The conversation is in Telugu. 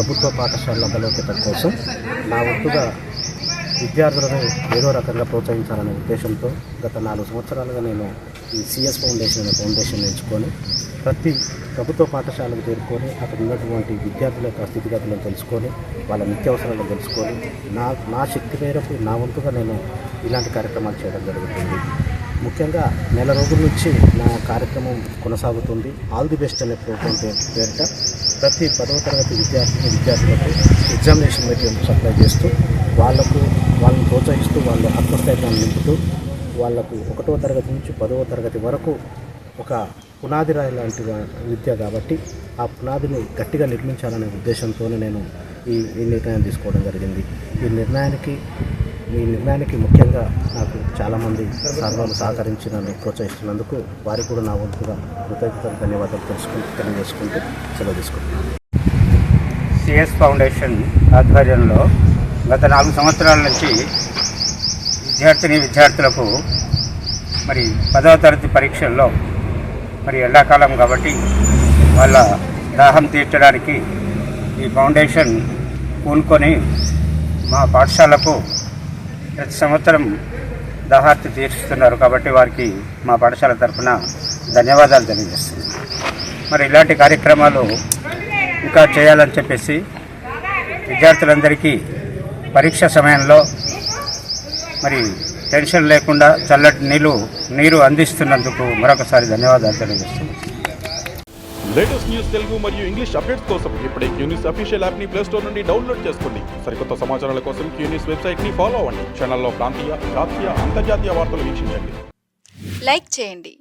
ప్రభుత్వ పాఠశాలల బలోపేత కోసం నా వంతుగా విద్యార్థులను ఏదో రకంగా ప్రోత్సహించాలనే ఉద్దేశంతో గత 4 సంవత్సరాలుగా నేను ఈ సిఎస్ ఫౌండేషన్ అనే ఫౌండేషన్ ఎంచుకొని ప్రతి ప్రభుత్వ పాఠశాలకు చేరుకొని అక్కడ ఉన్నటువంటి విద్యార్థుల యొక్క స్థితిగతులను తెలుసుకొని వాళ్ళ నిత్యావసరాలను తెలుసుకొని నా శక్తి మేరకు నా వంతుగా నేను ఇలాంటి కార్యక్రమాలు చేయడం జరుగుతుంది. ముఖ్యంగా నెల రోజుల నుంచి నా కార్యక్రమం కొనసాగుతుంది. ఆల్ ది బెస్ట్ అనే ప్రోగ్రాం పేరిట ప్రతి 10వ తరగతి విద్యార్థులకు ఎగ్జామినేషన్ మెటీరియల్ సప్లై చేస్తూ వాళ్ళని ప్రోత్సహిస్తూ వాళ్ళ ఆత్మస్థైర్యాన్ని నింపుతూ వాళ్లకు 1వ తరగతి నుంచి 10వ తరగతి వరకు ఒక పునాది రాయి లాంటి విద్య కాబట్టి ఆ పునాదిని గట్టిగా నిర్మించాలనే ఉద్దేశంతోనే నేను ఈ నిర్ణయం తీసుకోవడం జరిగింది. ఈ నిర్ణయానికి ముఖ్యంగా నాకు చాలామంది సార్లు సహకరించి నన్ను ప్రోత్సహిస్తున్నందుకు వారికి కూడా నా వంతుగా కృతజ్ఞతలు ధన్యవాదాలు తెలియజేసుకుంటూ సెలవు తీసుకుంటున్నాను. సిఎస్ ఫౌండేషన్ ఆధ్వర్యంలో గత 4 సంవత్సరాల నుంచి విద్యార్థులకు మరి 10వ తరగతి పరీక్షల్లో మరి ఎండాకాలం కాబట్టి వాళ్ళ దాహం తీర్చడానికి ఈ ఫౌండేషన్ పూనుకొని మా పాఠశాలకు ప్రతి సంవత్సరం దాహార్తి తీర్చుతున్నారు కాబట్టి వారికి మా పాఠశాల తరఫున ధన్యవాదాలు తెలియజేస్తున్నాను. మరి ఇలాంటి కార్యక్రమాలు ఇంకా చేయాలని చెప్పేసి విద్యార్థులందరికీ పరీక్ష సమయంలో మరి టెన్షన్ లేకుండా చల్లటి నీరు అందిస్తున్నందుకు మరొకసారి ధన్యవాదాలు తెలియజేస్తున్నాను. లేటెస్ట్ న్యూస్ తెలుగు మరియు ఇంగ్లీష్ అప్డేట్స్ కోసం ఇప్పుడే క్యూన్యూస్ అఫీషియల్ యాప్ ని ప్లే స్టోర్ నుండి డౌన్లోడ్ చేసుకోండి. సరికొత్త సమాచారాల కోసం క్యూన్యూస్ వెబ్సైట్ ని ఫాలో అవ్వండి. ఛానల్లో ప్రాంతీయ, జాతీయ, అంతర్జాతీయ వార్తలు వీక్షించండి. లైక్ చేయండి.